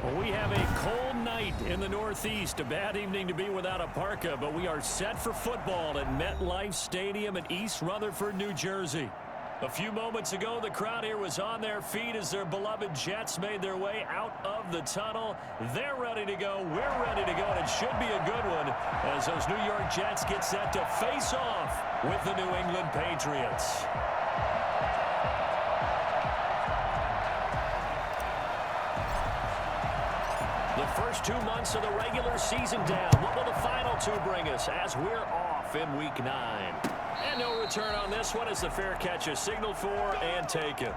Well, we have a cold night in the Northeast. A bad evening to be without a parka, but we are set for football at MetLife Stadium in East Rutherford, New Jersey. A few moments ago, the crowd here was on their feet as their beloved Jets made their way out of the tunnel. They're ready to go. We're ready to go, and it should be a good one as those New York Jets get set to face off with the New England Patriots. The first 2 months of the regular season down. What will the final two bring us as we're off in Week 9? And no return on this one as the fair catch is signaled for and taken.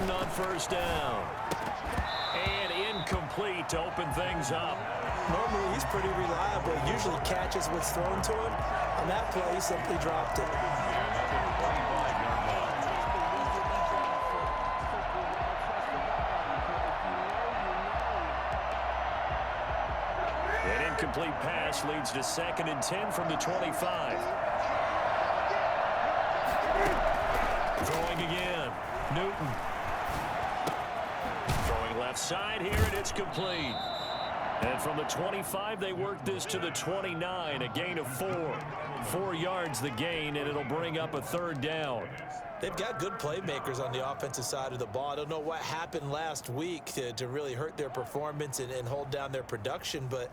On first down. And incomplete to open things up. Normally, he's pretty reliable. Usually catches what's thrown to him. On that play, he simply dropped it. An incomplete pass leads to 2nd and 10 from the 25. Throwing again. Newton. Left side here, and it's complete. And from the 25, they work this to the 29, a gain of 4. 4 yards the gain, and it'll bring up a 3rd down. They've got good playmakers on the offensive side of the ball. I don't know what happened last week to really hurt their performance and hold down their production, but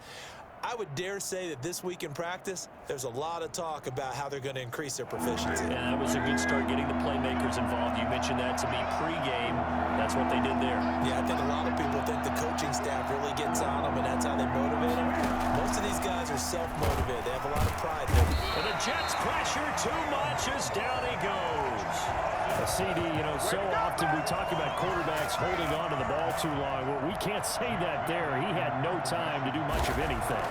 I would dare say that this week in practice, there's a lot of talk about how they're going to increase their proficiency. Yeah, that was a good start getting the playmakers involved. You mentioned that to me pregame. That's what they did there. Yeah, I think a lot of people think the coaching staff really gets on them, and that's how they motivate them. Most of these guys are self-motivated. They have a lot of pride there. And the Jets pressure too much as down he goes. CD, you know, so often we talk about quarterbacks holding on to the ball too long. Well, we can't say that there. He had no time to do much of anything.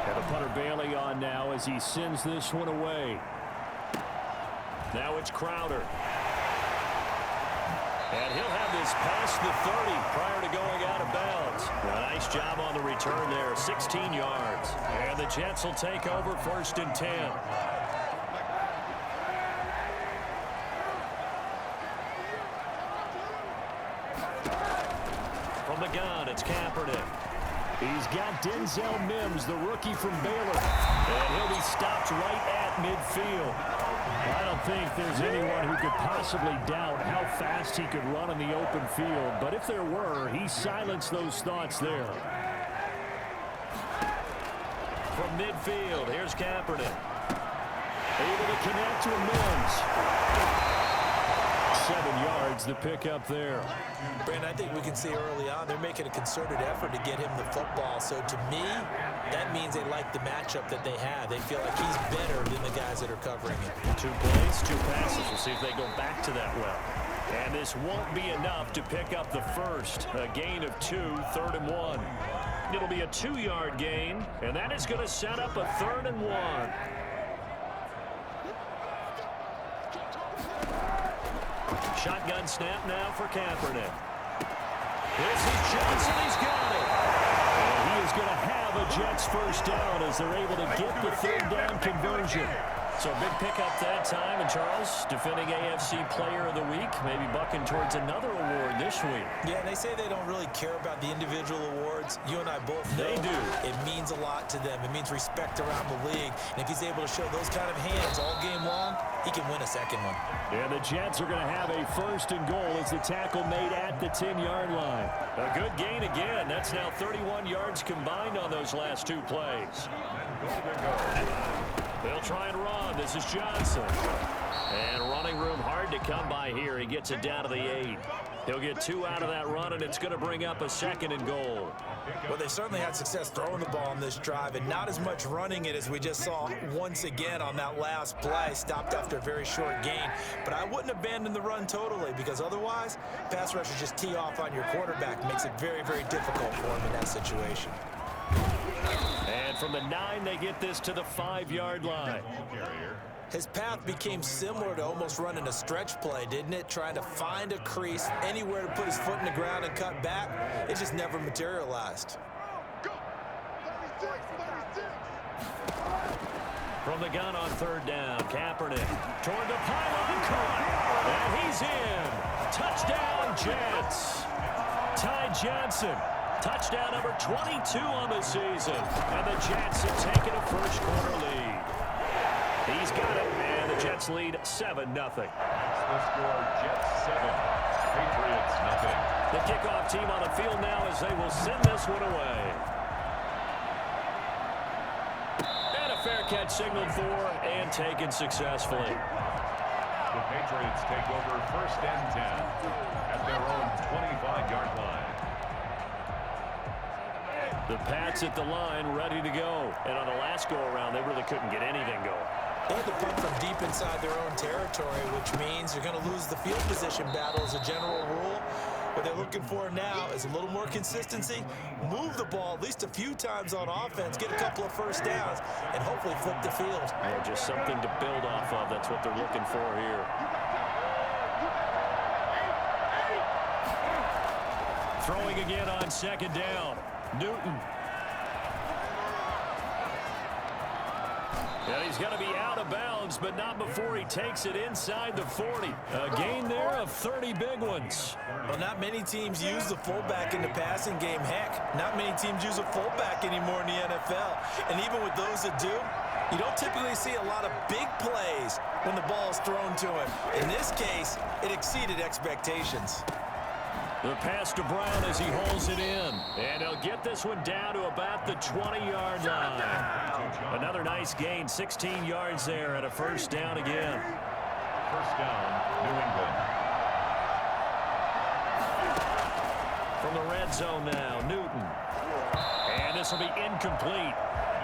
And the punter Bailey on now as he sends this one away. Now it's Crowder. And he'll have this past the 30 prior to going out of bounds. A nice job on the return there, 16 yards. And the Jets will take over 1st and 10. From the gun, it's Kaepernick. He's got Denzel Mims, the rookie from Baylor. And he'll be stopped right at midfield. I don't think there's anyone who could possibly doubt how fast he could run in the open field. But if there were, he silenced those thoughts there. From midfield, here's Kaepernick. Able to connect to Mims. 7 yards the pick up there. Brandon, I think we can see early on they're making a concerted effort to get him the football. So to me, that means they like the matchup that they have. They feel like he's better than the guys that are covering him. 2 plays, 2 passes. We'll see if they go back to that well. And this won't be enough to pick up the first. A gain of 2, 3rd and 1. It'll be a 2-yard gain, and that is going to set up a 3rd and 1. Shotgun snap now for Kaepernick. This is Johnson. He's got it. And he is going to have a Jets first down as they're able to get the 3rd down conversion. So a big pickup that time. And Charles, defending AFC Player of the Week, maybe bucking towards another award this week. Yeah, and they say they don't really care about the individual awards. You and I both know they do. It means a lot to them. It means respect around the league. And if he's able to show those kind of hands all game long, he can win a second one. And the Jets are going to have a 1st and goal as the tackle made at the 10-yard line. A good gain again. That's now 31 yards combined on those last 2 plays. They'll try and run. This is Johnson. And running room hard to come by here. He gets it down to the 8. He'll get 2 out of that run, and it's going to bring up a 2nd and goal. Well, they certainly had success throwing the ball on this drive, and not as much running it as we just saw once again on that last play. Stopped after a very short gain. But I wouldn't abandon the run totally, because otherwise, pass rushers just tee off on your quarterback. Makes it very, very difficult for him in that situation. And from the 9, they get this to the 5-yard line. His path became similar to almost running a stretch play, didn't it? Trying to find a crease, anywhere to put his foot in the ground and cut back. It just never materialized. From the gun on 3rd down, Kaepernick toward the pylon, caught, and he's in. Touchdown, Jets. Ty Johnson, touchdown number 22 on the season, and the Jets have taken a first-quarter lead. He's got it, and the Jets lead 7-0. The score, Jets 7, Patriots 0. The kickoff team on the field now as they will send this one away. And a fair catch signaled for and taken successfully. The Patriots take over 1st and 10 at their own 25-yard line. The Pats at the line, ready to go. And on the last go-around, they really couldn't get anything going. They had to punt from deep inside their own territory, which means you're going to lose the field position battle as a general rule. What they're looking for now is a little more consistency, move the ball at least a few times on offense, get a couple of first downs, and hopefully flip the field. Yeah, just something to build off of. That's what they're looking for here. Throwing again on 2nd down. Newton. And he's going to be out of bounds, but not before he takes it inside the 40. A gain there of 30 big ones. Well, not many teams use the fullback in the passing game. Heck, not many teams use a fullback anymore in the NFL. And even with those that do, you don't typically see a lot of big plays when the ball is thrown to him. In this case, it exceeded expectations. The pass to Brown as he holds it in. And he'll get this one down to about the 20-yard line. Another nice gain, 16 yards there at a 1st down again. 1st down, New England. From the red zone now, Newton. And this will be incomplete.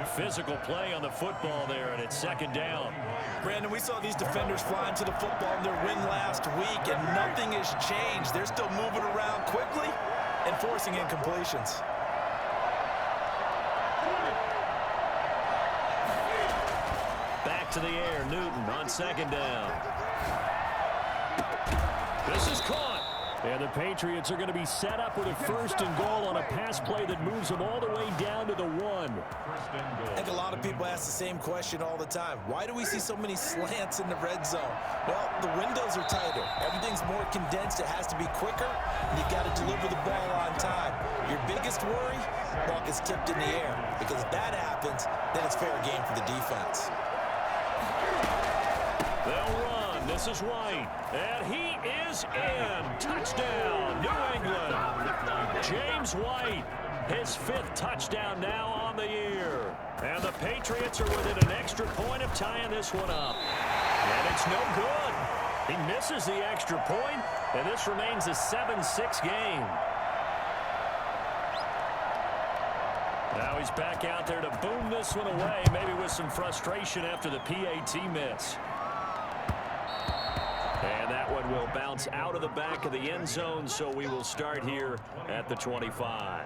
Physical play on the football there, and it's second down. Brandon, we saw these defenders flying to the football in their win last week, and nothing has changed. They're still moving around quickly and forcing incompletions. Back to the air, Newton on second down. This is caught. And the Patriots are going to be set up with a first and goal on a pass play that moves them all the way down to the 1. I think a lot of people ask the same question all the time. Why do we see so many slants in the red zone? Well, the windows are tighter. Everything's more condensed. It has to be quicker, and you've got to deliver the ball on time. Your biggest worry, ball gets tipped in the air. Because if that happens, then it's fair game for the defense. They'll run. This is White. And he is in. Touchdown, New England. James White, his 5th touchdown now on the year. And the Patriots are within an extra point of tying this one up. And it's no good. He misses the extra point, and this remains a 7-6 game. Now he's back out there to boom this one away, maybe with some frustration after the PAT miss. And that one will bounce out of the back of the end zone, so we will start here at the 25.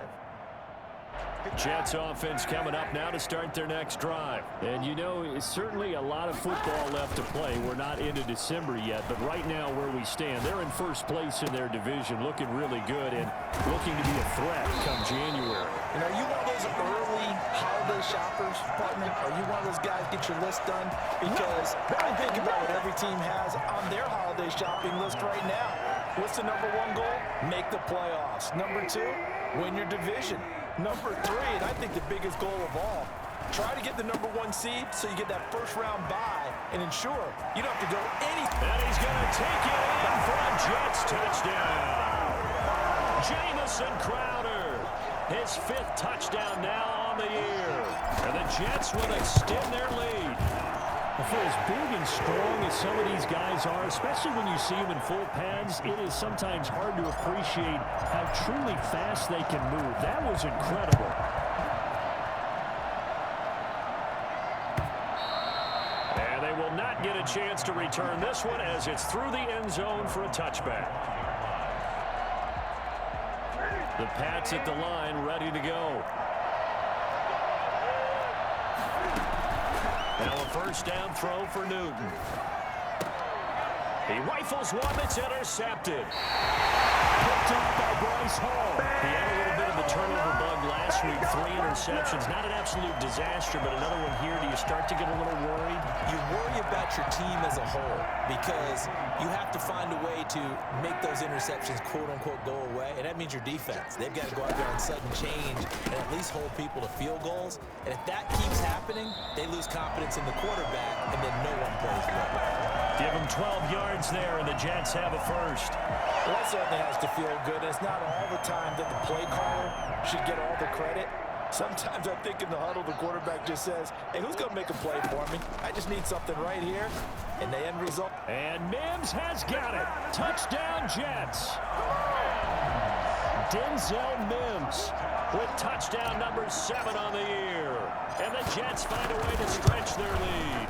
Jets offense coming up now to start their next drive. And you know, it's certainly a lot of football left to play. We're not into December yet, but right now where we stand, they're in first place in their division, looking really good and looking to be a threat come January. And are you one of those early holiday shoppers, partner? Are you one of those guys get your list done? Because I think about what every team has on their holiday shopping list right now. What's the number 1 goal? Make the playoffs. Number 2, win your division. Number 3, and I think the biggest goal of all, try to get the number 1 seed so you get that first-round bye and ensure you don't have to go any. And he's going to take it in for a Jets touchdown. Jamison Crowder, his 5th touchdown now on the year. And the Jets will extend their lead. For as big and strong as some of these guys are, especially when you see them in full pads, it is sometimes hard to appreciate how truly fast they can move. That was incredible. And they will not get a chance to return this one as it's through the end zone for a touchback. The Pats at the line ready to go. Now a first down throw for Newton. He rifles one that's intercepted. Picked up by Bryce Hall. He had a little bit of the turnover bug last week. 3 interceptions. Not an absolute disaster, but another one here. Do you start to get a little worried? You worry about your team as a whole because you have to find a way to make those interceptions quote-unquote go away, and that means your defense. They've got to go out there on sudden change and at least hold people to field goals. And if that keeps happening, they lose confidence in the quarterback, and then no one plays well. Give them 12 yards there, and the Jets have a first. Well, that certainly has to feel good. It's not all the time that the play caller should get all the credit. Sometimes I think in the huddle, the quarterback just says, hey, who's going to make a play for me? I just need something right here. And the end result. And Mims has got it. Touchdown, Jets. Denzel Mims with touchdown number 7 on the year. And the Jets find a way to stretch their lead.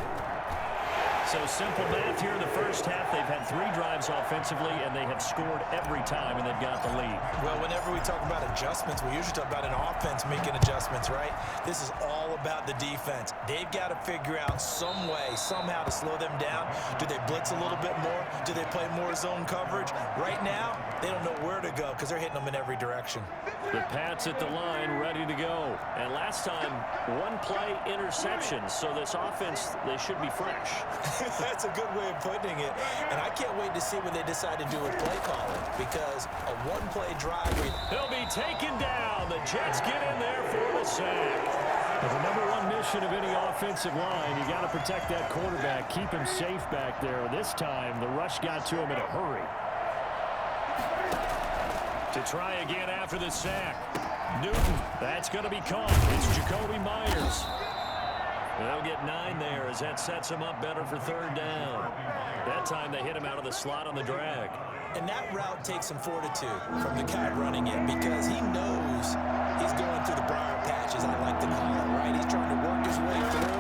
So simple math here in the first half. They've had 3 drives offensively, and they have scored every time, and they've got the lead. Well, whenever we talk about adjustments, we usually talk about an offense making adjustments, right? This is all about the defense. They've got to figure out some way, somehow to slow them down. Do they blitz a little bit more? Do they play more zone coverage? Right now, they don't know where to go because they're hitting them in every direction. The Pats at the line ready to go. And last time, 1-play interception. So this offense, they should be fresh. That's a good way of putting it. And I can't wait to see what they decide to do with play calling because a 1-play drive. He'll be taken down. The Jets get in there for the sack. The number 1 mission of any offensive line, you got to protect that quarterback, keep him safe back there. This time, the rush got to him in a hurry. To try again after the sack. Newton, that's going to be caught. It's Jacoby Myers. They'll get 9 there as that sets him up better for 3rd down. That time they hit him out of the slot on the drag. And that route takes some fortitude from the guy running it because he knows he's going through the briar patches, I like to call it, right? He's trying to work his way through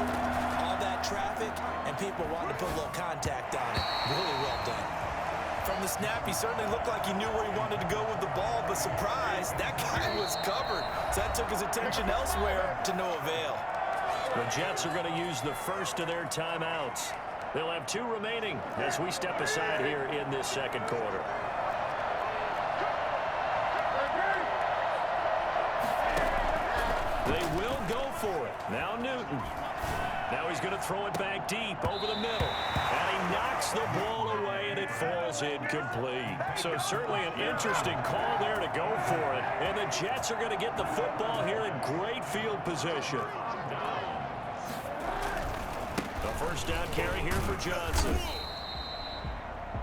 all that traffic, and people want to put a little contact on it. Really well done. From the snap, he certainly looked like he knew where he wanted to go with the ball, but surprise, that guy was covered. So that took his attention elsewhere to no avail. The Jets are going to use the first of their timeouts. They'll have 2 remaining as we step aside here in this second quarter. They will go for it. Now Newton. Now he's going to throw it back deep over the middle. And he knocks the ball away, and it falls incomplete. So certainly an interesting call there to go for it. And the Jets are going to get the football here in great field position. The first down carry here for Johnson.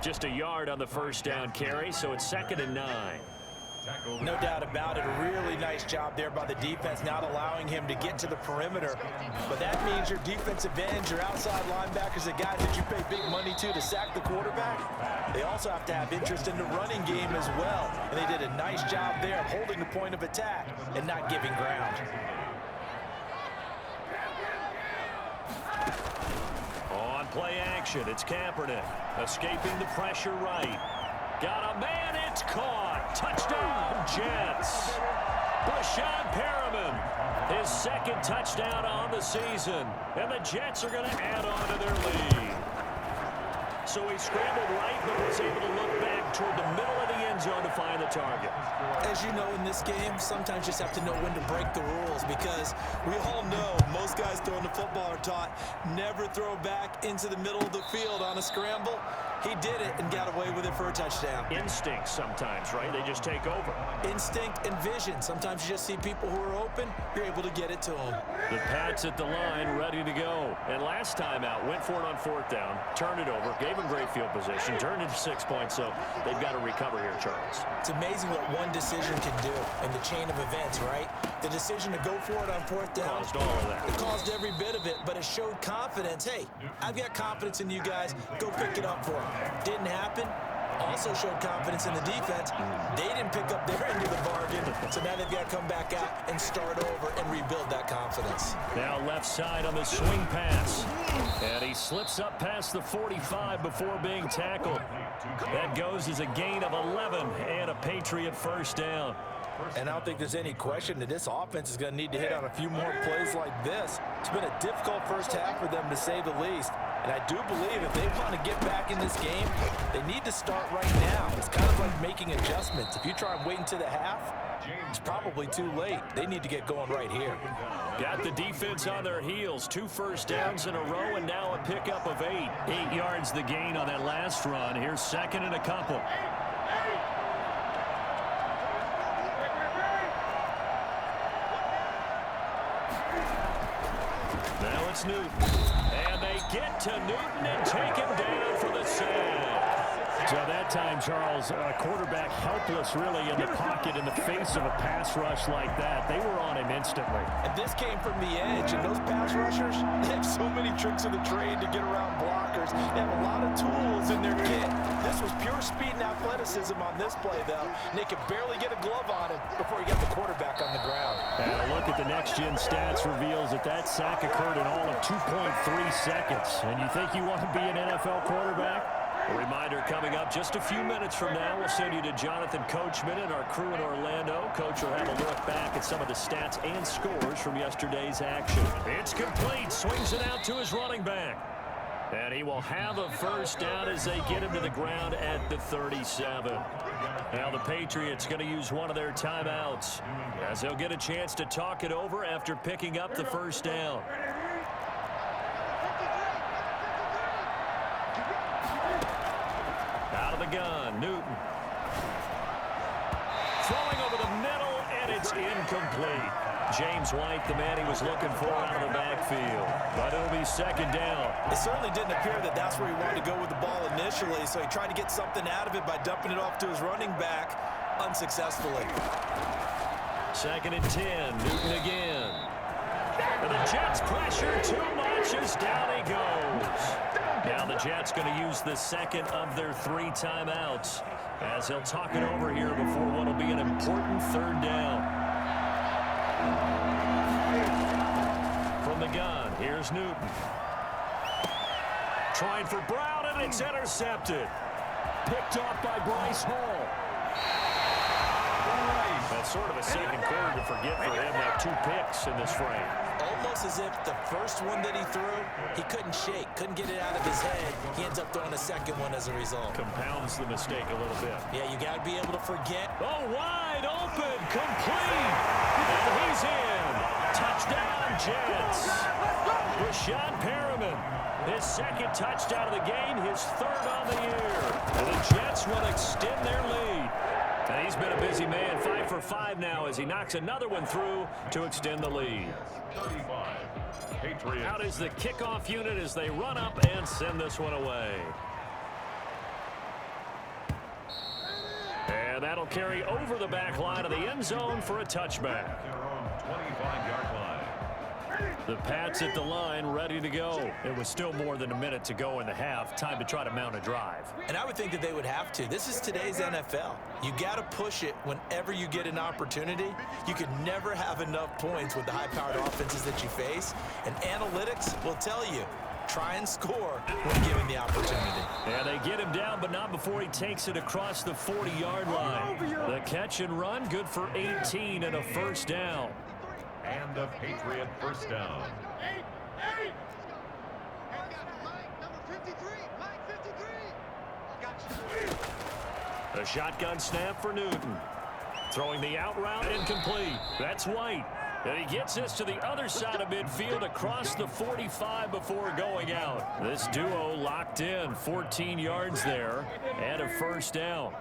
Just a yard on the first down carry, so it's 2nd and 9. No doubt about it. A really nice job there by the defense, not allowing him to get to the perimeter. But that means your defensive ends, your outside linebackers, the guys that you pay big money to sack the quarterback, they also have to have interest in the running game as well. And they did a nice job there of holding the point of attack and not giving ground. On play action, it's Kaepernick. Escaping the pressure right. Got a man, it's caught. Touchdown, Jets. Brashad Perriman, his 2nd touchdown on the season. And the Jets are going to add on to their lead. So he scrambled right, but was able to look back toward the middle of the end zone to find the target. As you know, in this game, sometimes you just have to know when to break the rules because we all know most guys throwing the football are taught never throw back into the middle of the field on a scramble. He did it and got away with it for a touchdown. Instinct sometimes, right? They just take over. Instinct and vision. Sometimes you just see people who are open, you're able to get it to them. The Pats at the line, ready to go. And last time out, went for it on 4th down, turned it over, gave him great field position, turned into 6 points, so they've got to recover here, Charles. It's amazing what one decision can do in the chain of events, right? The decision to go for it on 4th down. Caused all of that. It caused every bit of it, but it showed confidence. Hey, I've got confidence in you guys. Go pick it up for them. Didn't happen. Also showed confidence in the defense. They didn't pick up their end of the bargain, so now they've got to come back out and start over and rebuild that confidence. Now left side on the swing pass. And he slips up past the 45 before being tackled. That goes as a gain of 11 and a Patriot first down. And I don't think there's any question that this offense is going to need to hit on a few more plays like this. It's been a difficult first half for them, to say the least. And I do believe if they want to get back in this game, they need to start right now. It's kind of like making adjustments. If you try and wait until the half, it's probably too late. They need to get going right here. Got the defense on their heels. 2 first downs in a row, and now a pickup of 8. 8 yards the gain on that last run. Here's 2nd and a couple. Now it's Newton. And they get to Newton and take him down for the sack. So that time, Charles, quarterback helpless really in the pocket in the face of a pass rush like that. They were on him instantly. And this came from the edge, and those pass rushers, they have so many tricks of the trade to get around blockers. They have a lot of tools in their kit. This was pure speed and athleticism on this play, though. And they could barely get a glove on him before he got the quarterback on the ground. And a look at the next-gen stats reveals that that sack occurred in all of 2.3 seconds. And you think you want to be an NFL quarterback? A reminder coming up just a few minutes from now. We'll send you to Jonathan Coachman and our crew in Orlando. Coach will have a look back at some of the stats and scores from yesterday's action. It's complete. Swings it out to his running back. And he will have a first down as they get him to the ground at the 37. Now the Patriots going to use one of their timeouts as they'll get a chance to talk it over after picking up the first down. Out of the gun, Newton. Throwing over the middle, and it's incomplete. James White, the man he was looking for out of the backfield. But it'll be 2nd down. It certainly didn't appear that that's where he wanted to go with the ball initially, so he tried to get something out of it by dumping it off to his running back unsuccessfully. 2nd and 10, Newton again. And the Jets pressure too much as down he goes. Now the Jets Jets going to use the second of their 3 timeouts as he'll talk it over here before what will be an important third down. From the gun, here's Newton. Trying for Brown, and it's intercepted. Picked off by Bryce Hall. That's sort of a second quarter to forget for him. That 2 picks in this frame. Almost as if the first one that he threw, he couldn't shake, couldn't get it out of his head. He ends up throwing a second one as a result. Compounds the mistake a little bit. Yeah, you got to be able to forget. Oh, wide open, complete. And he's in. Touchdown, Jets. Rashad Perriman, his second touchdown of the game, his 3rd on the year. And the Jets will extend their lead. And he's been a busy man, 5 for 5 now as he knocks another one through to extend the lead. 35. Patriots. Out is the kickoff unit as they run up and send this one away. And that'll carry over the back line of the end zone for a touchback. Their own 25-yard line. The Pats at the line, ready to go. It was still more than a minute to go in the half. Time to try to mount a drive. And I would think that they would have to. This is today's NFL. You got to push it whenever you get an opportunity. You can never have enough points with the high-powered offenses that you face. And analytics will tell you, try and score when given the opportunity. Yeah, they get him down, but not before he takes it across the 40-yard line. The catch and run, good for 18 and a first down. And a Patriot first down. A shotgun snap for Newton. Throwing the out route incomplete. That's White. And he gets this to the other side of midfield across the 45 before going out. This duo locked in, 14 yards there and a first down.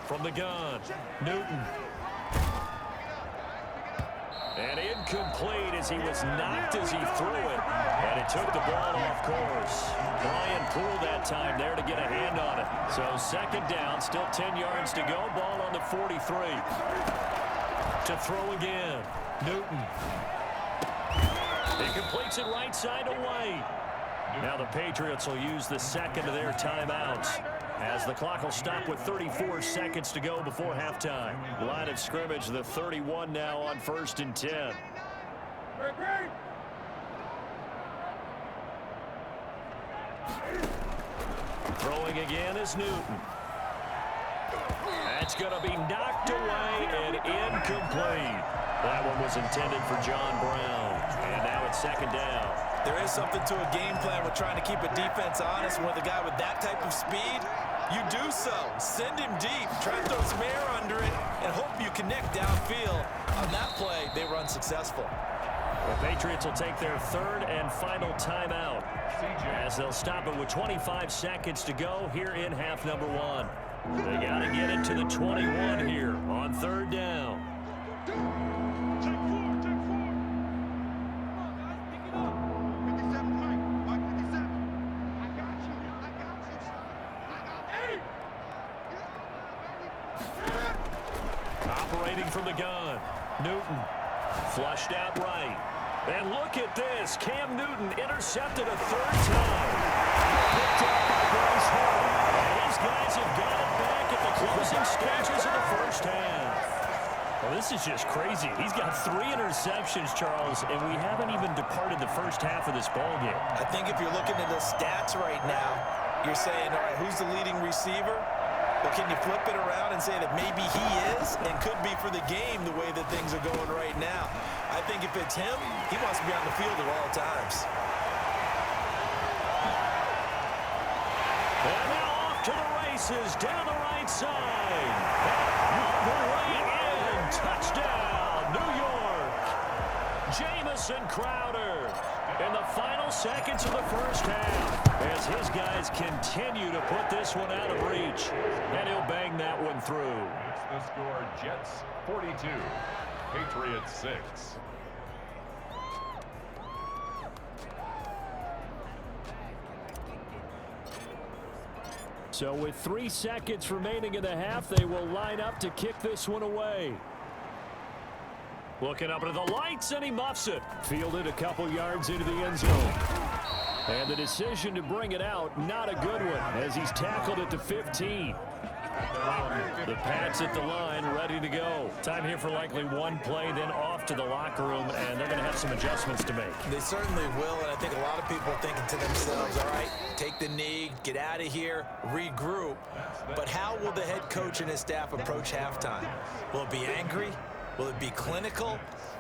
From the gun, Newton. And incomplete as he was knocked as he threw it. And it took the ball off course. Brian Poole that time there to get a hand on it. So second down, still 10 yards to go. Ball on the 43. To throw again, Newton. He completes it right side to White. Now the Patriots will use the second of their timeouts as the clock will stop with 34 seconds to go before halftime. Line of scrimmage, the 31 now on 1st and 10. Throwing again is Newton. That's going to be knocked away and incomplete. That one was intended for John Brown. And now it's second down. There is something to a game plan with trying to keep a defense honest. With a guy with that type of speed, you do so. Send him deep. Try to throw some air under it and hope you connect downfield. On that play, they were unsuccessful. The Patriots will take their 3rd and final timeout as they'll stop it with 25 seconds to go here in half number 1. They got to get it to the 21 here on 3rd down. Operating from the gun, Newton flushed out right. And look at this. Cam Newton intercepted a 3rd time. Picked up by Bryce Hall. And these guys have got it back at the closing stages of the first half. Well, this is just crazy. He's got 3 interceptions, Charles, and we haven't even departed the first half of this ballgame. I think if you're looking at the stats right now, you're saying, all right, who's the leading receiver? Well, can you flip it around and say that maybe he is and could be for the game the way that things are going right now? I think if it's him, he wants to be on the field at all times. And now off to the races down the right side. Way in. Touchdown, New York. Jamison Crowder in the final seconds of the first half as his guys continue to put this one out of reach. And he'll bang that one through. It's the score, Jets 42, Patriots 6. So with 3 seconds remaining in the half, they will line up to kick this one away. Looking up into the lights, and he muffs it. Fielded a couple yards into the end zone. And the decision to bring it out, not a good one, as he's tackled at the 15. The Pats at the line, ready to go. Time here for likely one play, then off to the locker room, and they're going to have some adjustments to make. They certainly will, and I think a lot of people are thinking to themselves, all right, take the knee, get out of here, regroup. But how will the head coach and his staff approach halftime? Will it be angry? Will it be clinical?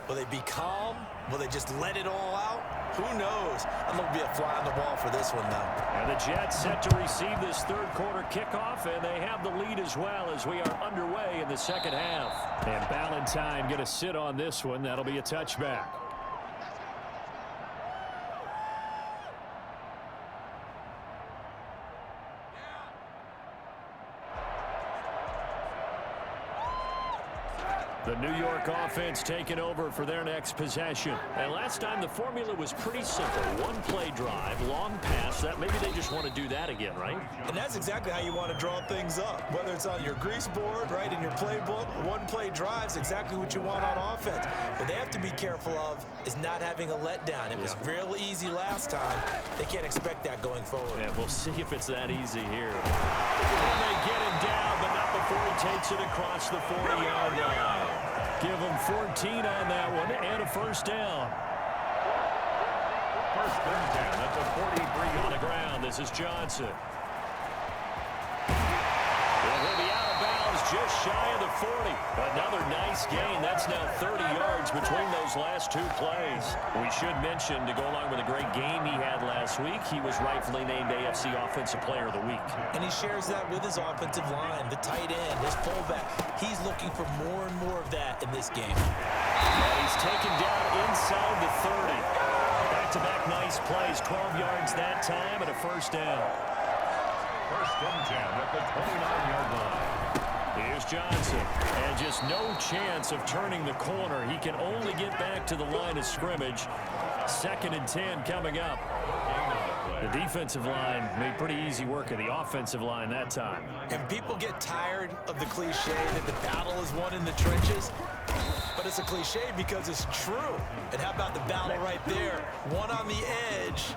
Will they be calm? Will they just let it all out? Who knows? I'm going to be a fly on the wall for this one, though. And the Jets set to receive this third quarter kickoff, and they have the lead as well as we are underway in the second half. And Ballantyne going to sit on this one. That'll be a touchback. The New York offense taking over for their next possession. And last time the formula was pretty simple. One play drive, long pass. That maybe they just want to do that again, right? And that's exactly how you want to draw things up. Whether it's on your grease board, right, in your playbook, one play drive is exactly what you want on offense. What they have to be careful of is not having a letdown. It was real easy last time. They can't expect that going forward. Yeah, we'll see if it's that easy here. And they get him down, but not before he takes it across the 40-yard line. Give him 14 on that one and a first down. First and 10 at the 43 on the ground. This is Johnson. He'll be out of bounds just shy of the 40. Another nice gain. That's now 30 yards between those last two plays. We should mention, to go along with a great game he had last week, he was rightfully named AFC Offensive Player of the Week. And he shares that with his offensive line, the tight end, his fullback. He's looking for more and more of that in this game. And he's taken down inside the 30. Back-to-back nice plays, 12 yards that time and a first down. First and 10 at the 29-yard line. Here's Johnson, and just no chance of turning the corner. He can only get back to the line of scrimmage. Second and 10 coming up. The defensive line made pretty easy work of the offensive line that time. And people get tired of the cliche that the battle is won in the trenches. But it's a cliche because it's true. And how about the battle right there? One on the edge,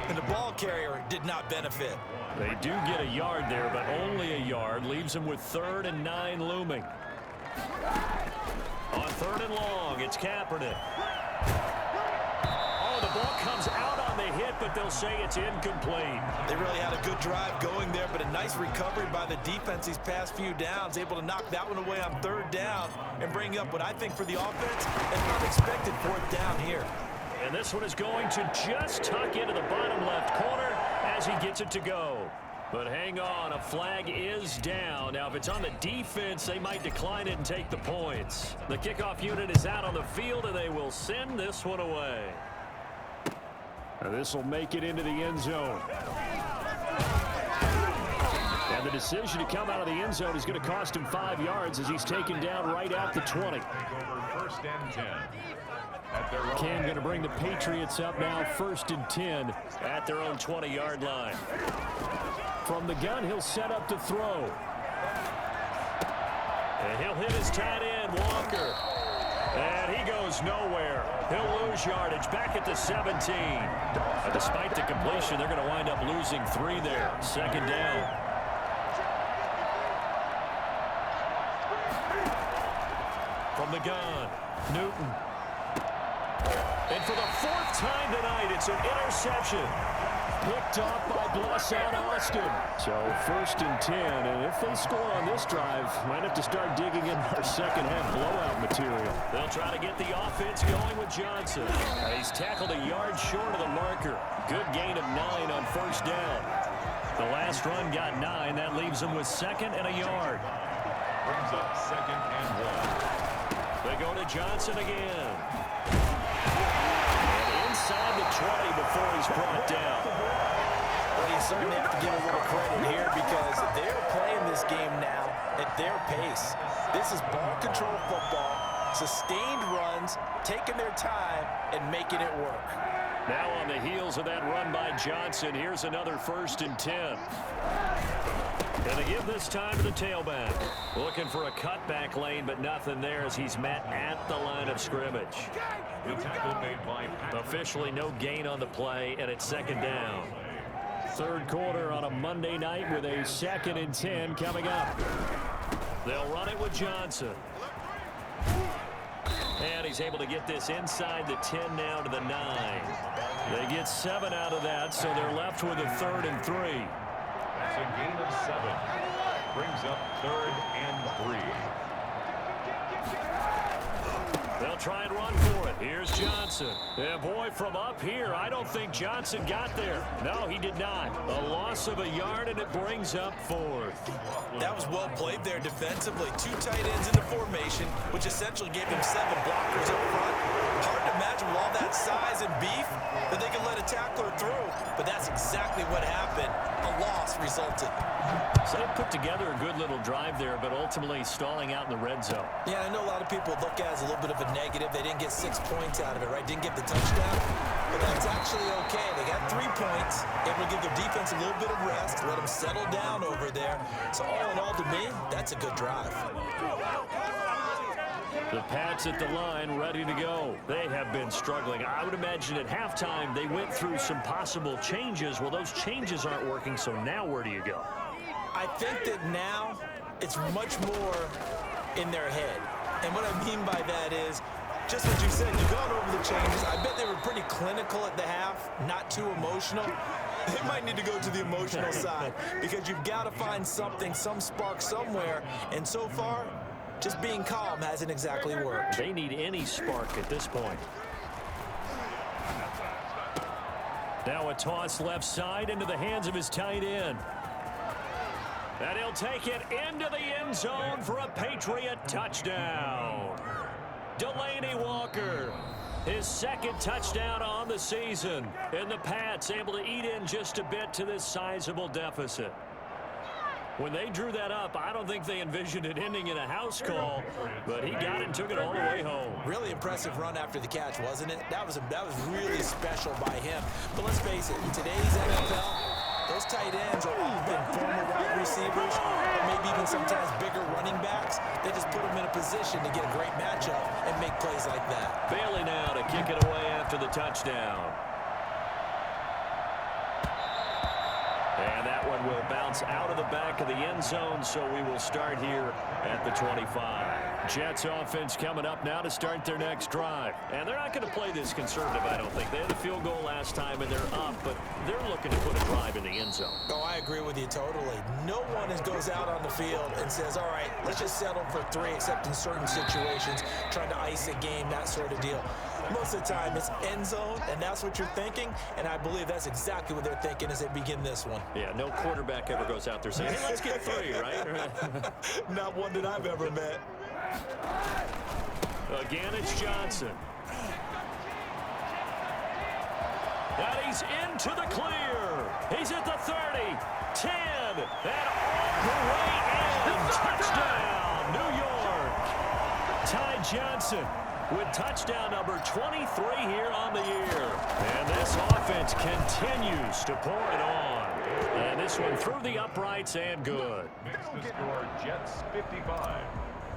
and the ball carrier did not benefit. They do get a yard there, but only a yard. Leaves them with 3rd and 9 looming. On 3rd and long, it's Kaepernick. Oh, the ball comes out on the hit, but they'll say it's incomplete. They really had a good drive going there, but a nice recovery by the defense these past few downs, able to knock that one away on 3rd down and bring up what I think for the offense, an unexpected 4th down here. And this one is going to just tuck into the bottom left corner as he gets it to go. But hang on, a flag is down. Now, if it's on the defense, they might decline it and take the points. The kickoff unit is out on the field, and they will send this one away. And this will make it into the end zone. And the decision to come out of the end zone is going to cost him 5 yards as he's taken down right at the 20. First and 10. Cam going to bring the Patriots up now, 1st and 10 at their own 20-yard line. From the gun, he'll set up to throw. And he'll hit his tight end, Walker. And he goes nowhere. He'll lose yardage back at the 17. And despite the completion, they're going to wind up losing 3 there. 2nd down. From the gun, Newton. And for the 4th time tonight, it's an interception. Picked off by Blowout Austin. So 1st and 10, and if they score on this drive, might have to start digging in our second half blowout material. They'll try to get the offense going with Johnson. He's tackled a yard short of the marker. Good gain of 9 on 1st down. The last run got 9. That leaves him with 2nd and a yard. Brings up 2nd and 1. They go to Johnson again. Inside the 20 before he's brought down. But you certainly have to give a little credit here because they're playing this game now at their pace. This is ball control football, sustained runs, taking their time, and making it work. Now on the heels of that run by Johnson, here's another 1st and 10. Gonna give this time to the tailback. Looking for a cutback lane, but nothing there as he's met at the line of scrimmage. The tackle made by Patrick. Officially no gain on the play, and it's second down. Third quarter on a Monday night with a 2nd and 10 coming up. They'll run it with Johnson. And he's able to get this inside the 10 now to the 9. They get 7 out of that, so they're left with a 3rd and 3. That's a gain of 7. Brings up 3rd and 3. They'll try and run for it. Here's Johnson. And boy, from up here, I don't think Johnson got there. No, he did not. A loss of a yard, and it brings up 4th. That was well played there defensively. 2 tight ends in the formation, which essentially gave them 7 blockers up front. Hard to imagine with all that size and beef that they could let a tackler through. But that's exactly what happened. A loss resulted. So they put together a good little drive there, but ultimately stalling out in the red zone. Yeah, I know a lot of people look at it as a little bit of a negative. They didn't get 6 points out of it, right? Didn't get the touchdown. But that's actually okay. They got 3 points. Able to give their defense a little bit of rest, let them settle down over there. So all in all, to me, that's a good drive. The Pats at the line, ready to go. They have been struggling. I would imagine at halftime they went through some possible changes. Well, those changes aren't working, so now where do you go? I think that now it's much more in their head. And what I mean by that is, just what you said, you've gone over the changes. I bet they were pretty clinical at the half, not too emotional. They might need to go to the emotional side because you've got to find something, some spark somewhere. And so far, just being calm hasn't exactly worked. They need any spark at this point. Now a toss left side into the hands of his tight end. And he'll take it into the end zone for a Patriot touchdown. Delaney Walker, his 2nd touchdown on the season. And the Pats able to eat in just a bit to this sizable deficit. When they drew that up, I don't think they envisioned it ending in a house call, but he got it and took it all the way home. Really impressive run after the catch, wasn't it? That was really special by him. But let's face it, in today's NFL, those tight ends are often former wide receivers, or maybe even sometimes bigger running backs. They just put them in a position to get a great matchup and make plays like that. Bailey now to kick it away after the touchdown. And that one will bounce out of the back of the end zone, so we will start here at the 25. Jets offense coming up now to start their next drive. And they're not going to play this conservative, I don't think. They had a field goal last time, and they're up, but they're looking to put a drive in the end zone. Oh, I agree with you totally. No one goes out on the field and says, all right, let's just settle for 3, except in certain situations, trying to ice a game, that sort of deal. Most of the time, it's end zone, and that's what you're thinking, and I believe that's exactly what they're thinking as they begin this one. Yeah, no quarterback ever goes out there saying, hey, let's get 3, right? Not one that I've ever met. Again, it's Johnson. And he's into the clear. He's at the 30, 10, and all the way in. Touchdown, New York. Ty Johnson with touchdown number 23 here on the year. And this offense continues to pour it on. And this one through the uprights and good. Makes the score Jets 55,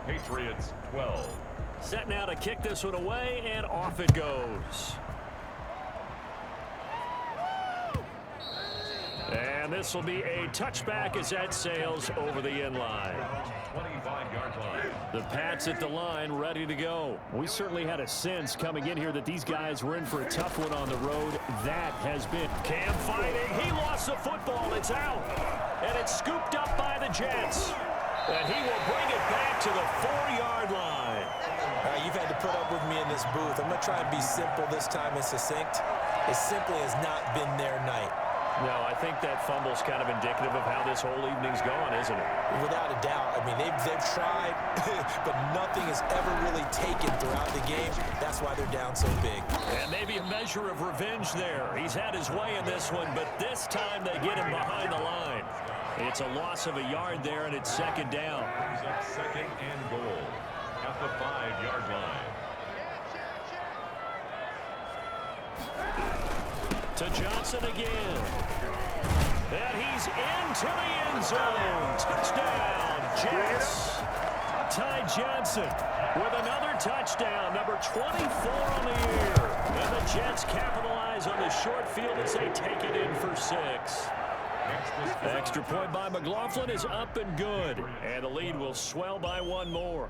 Patriots 12. Set now to kick this one away, and off it goes. And this will be a touchback as that sails over the end line. 25-yard line. The Pats at the line, ready to go. We certainly had a sense coming in here that these guys were in for a tough one on the road. That has been Cam fighting. He lost the football. It's out. And it's scooped up by the Jets. And he will bring it back to the 4-yard line. You've had to put up with me in this booth. I'm going to try and be simple this time and succinct. It simply has not been their night. No, I think that fumble's kind of indicative of how this whole evening's gone, isn't it? Without a doubt. I mean, they've tried, but nothing is ever really taken throughout the game. That's why they're down so big. And maybe a measure of revenge there. He's had his way in this one, but this time they get him behind the line. It's a loss of a yard there, and it's second down. Brings up second and goal at the 5-yard line. To Johnson again. And he's into the end zone. Touchdown, Jets. Ty Johnson with another touchdown, number 24 on the year. And the Jets capitalize on the short field as they take it in for 6. Extra point by McLaughlin is up and good. And the lead will swell by 1 more.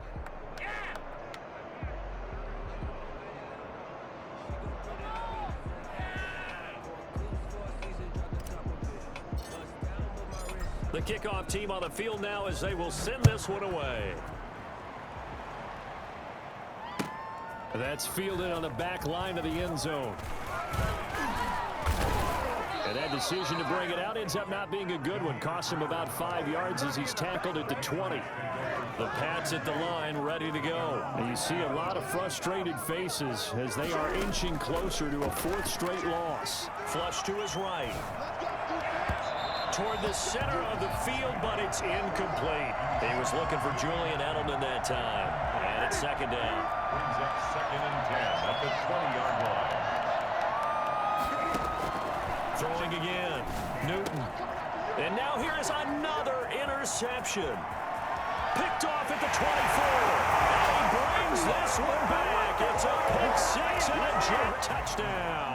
The kickoff team on the field now as they will send this one away. That's fielded on the back line of the end zone. And that decision to bring it out ends up not being a good one. Cost him about 5 yards as he's tackled at the 20. The Pats at the line ready to go. And you see a lot of frustrated faces as they are inching closer to a 4th straight loss. Flush to his right. Toward the center of the field, but it's incomplete. He was looking for Julian Edelman that time. And it's 2nd down. Brings up 2nd and 10 at the 20-yard line. Throwing again. Newton. And now here is another interception. Picked off at the 24. And he brings this one back. It's a pick 6 and a Jet touchdown.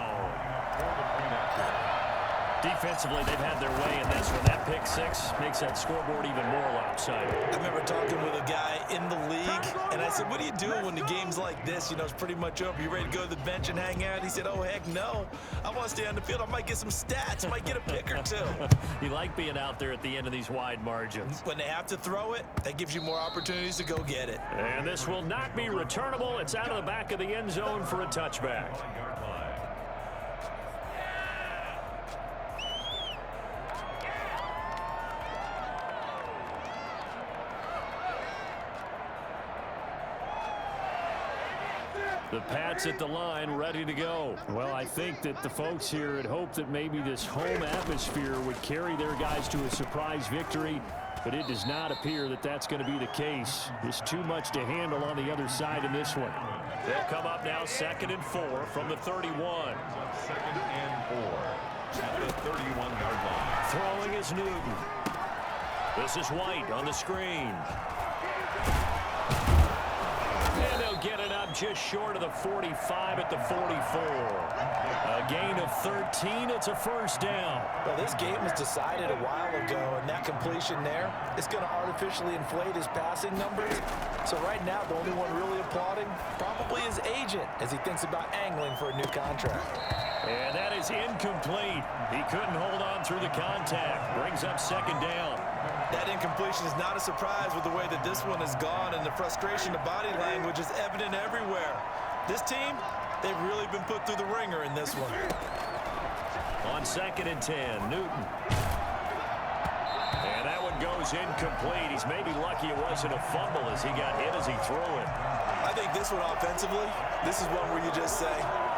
Defensively, they've had their way in this one. That pick 6 makes that scoreboard even more lopsided. I remember talking with a guy in the league, and I said, what do you do when the game's like this? You know, it's pretty much over. You ready to go to the bench and hang out? He said, oh, heck no. I want to stay on the field. I might get some stats. I might get a pick or 2. You like being out there at the end of these wide margins. When they have to throw it, that gives you more opportunities to go get it. And this will not be returnable. It's out of the back of the end zone for a touchback. The Pats at the line ready to go. Well, I think that the folks here had hoped that maybe this home atmosphere would carry their guys to a surprise victory, but it does not appear that that's going to be the case. There's too much to handle on the other side in this one. They'll come up now 2nd and 4 from the 31. 2nd and 4 at the 31-yard line. Throwing is Newton. This is White on the screen. And they'll get it up just short of the 45 at the 44. A gain of 13. It's a 1st down. Well, this game was decided a while ago, and that completion there is going to artificially inflate his passing numbers. So right now, the only one really applauding probably his agent as he thinks about angling for a new contract. And that is incomplete. He couldn't hold on through the contact. Brings up 2nd down. That incompletion is not a surprise with the way that this one has gone, and the frustration, the body language is evident everywhere. This team, they've really been put through the ringer in this one. On 2nd and 10, Newton. And that one goes incomplete. He's maybe lucky it wasn't a fumble as he got hit as he threw it. I think this one offensively, this is one where you just say,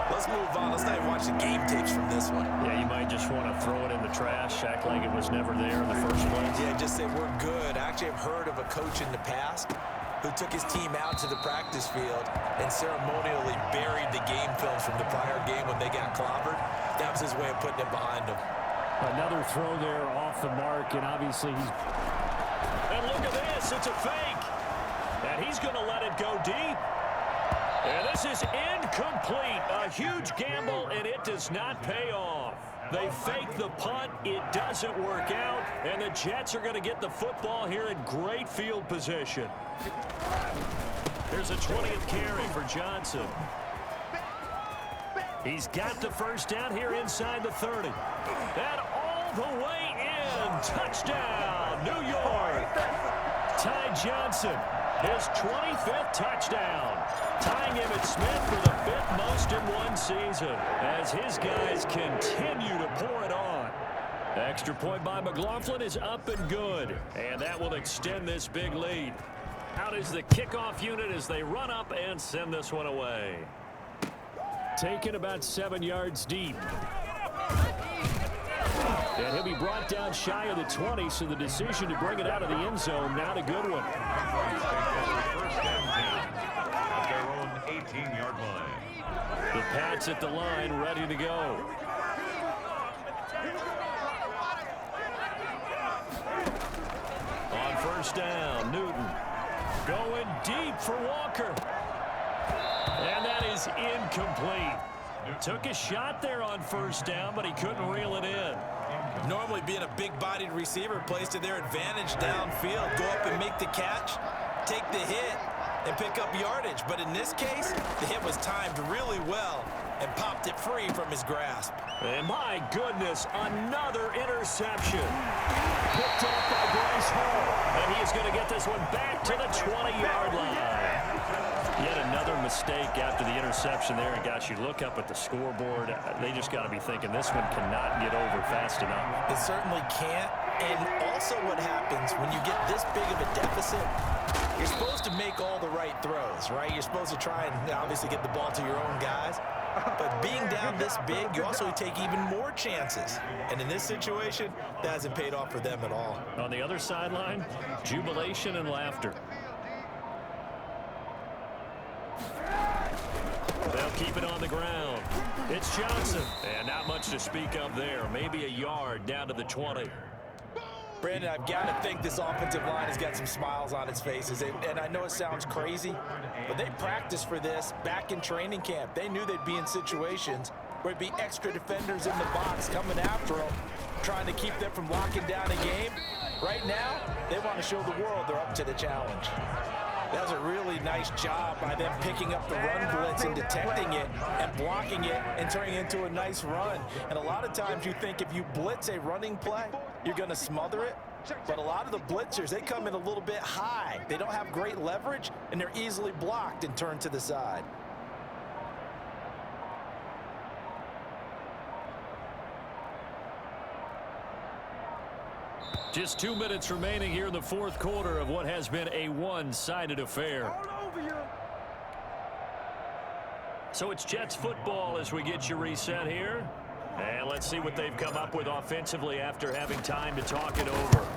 let's move on. Let's not even watch the game tapes from this one. Yeah, you might just want to throw it in the trash, act like it was never there in the first place. Yeah, just say we're good. I actually have heard of a coach in the past who took his team out to the practice field and ceremonially buried the game films from the prior game when they got clobbered. That was his way of putting it behind him. Another throw there off the mark, and obviously he's... And look at this, it's a fake. And he's going to let it go deep. And this is incomplete. A huge gamble, and it does not pay off. They fake the punt. It doesn't work out, and the Jets are going to get the football here in great field position. Here's a 20th carry for Johnson. He's got the 1st down here inside the 30. And all the way in. Touchdown, New York. Ty Johnson, his 25th touchdown. Tying Emmitt Smith for the 5th most in one season as his guys continue to pour it on. Extra point by McLaughlin is up and good, and that will extend this big lead. Out is the kickoff unit as they run up and send this one away. Taken about 7 yards deep. And he'll be brought down shy of the 20, so the decision to bring it out of the end zone, not a good one. 1st and 10 at their own 18-yard line. The Pats at the line ready to go. first down. Newton going deep for Walker. And that is incomplete. Took a shot there on first down, but he couldn't reel it in. Normally being a big-bodied receiver plays to their advantage downfield. Go up and make the catch, take the hit, and pick up yardage. But in this case, the hit was timed really well and popped it free from his grasp. And my goodness, another interception. Picked up by Bryce Hall. And he's going to get this one back to the 20-yard line. Yet another mistake after the interception there. And gosh, you look up at the scoreboard, they just got to be thinking this one cannot get over fast enough. It certainly can't. And also what happens when you get this big of a deficit, you're supposed to make all the right throws, right? You're supposed to try and obviously get the ball to your own guys. But being down this big, you also take even more chances. And in this situation, that hasn't paid off for them at all. On the other sideline, jubilation and laughter. They'll keep it on the ground. It's Johnson. And not much to speak of there. Maybe a yard down to the 20. Brandon, I've got to think this offensive line has got some smiles on its faces. And I know it sounds crazy, but they practiced for this back in training camp. They knew they'd be in situations where it'd be extra defenders in the box coming after them, trying to keep them from locking down a game. Right now, they want to show the world they're up to the challenge. That was a really nice job by them picking up the run blitz and detecting it and blocking it and turning it into a nice run. And a lot of times you think if you blitz a running play, you're going to smother it. But a lot of the blitzers, they come in a little bit high. They don't have great leverage, and they're easily blocked and turned to the side. Just 2 minutes remaining here in the fourth quarter of what has been a one-sided affair. So it's Jets football as we get you reset here. And let's see what they've come up with offensively after having time to talk it over.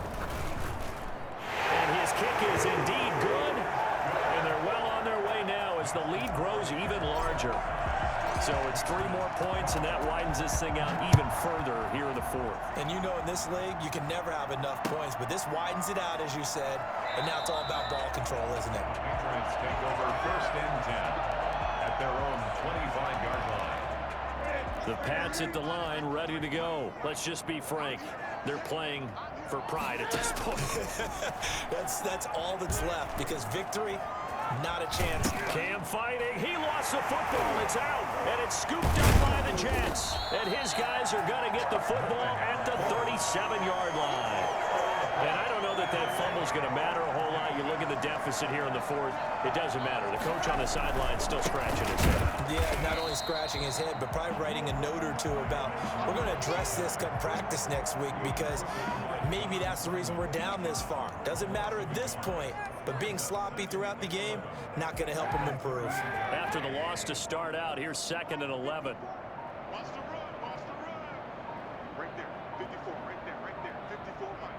And his kick is indeed good. And they're well on their way now as the lead grows even larger. So it's 3 more points, and that widens this thing out even further here in the fourth. And you know in this league, you can never have enough points, but this widens it out, as you said, and now it's all about ball control, isn't it? Patriots take over first and 10 at their own 25-yard line. The Pats at the line, ready to go. Let's just be frank. They're playing for pride at this point. That's all that's left, because victory, not a chance. Cam fighting. He lost the football. It's out. And it's scooped up by the Jets. And his guys are going to get the football at the 37-yard line. And I don't know that fumble's going to matter a whole lot. You look at the deficit here in the fourth. It doesn't matter. The coach on the sideline still scratching his head. Yeah, not only scratching his head, but probably writing a note or two about, we're going to address this come practice next week, because maybe that's the reason we're down this far. Doesn't matter at this point, but being sloppy throughout the game, not going to help him improve. After the loss to start out, here's 2nd and 11. Watch the run. Right there, 54, right there, 54 line.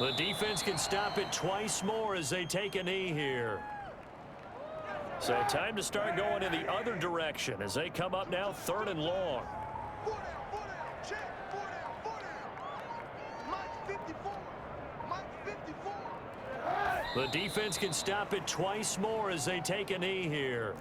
The defense can stop it twice more as they take a knee here. So time to start going in the other direction as they come up now 3rd and long. 4 down, check, 4 down. Mike 54, Mike 54. The defense can stop it twice more as they take a knee here.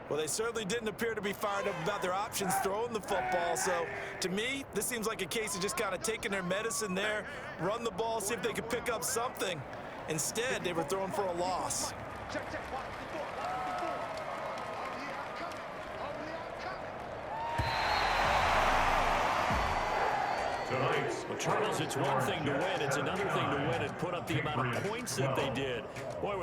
Well, they certainly didn't appear to be fired up about their options throwing the football. So, to me, this seems like a case of just kind of taking their medicine there, run the ball, see if they could pick up something. Instead, they were throwing for a loss. Check, watch the 4, Tonight's Well, Charles, it's one thing to win. It's another thing to win and put up the amount of points that they did. Boy,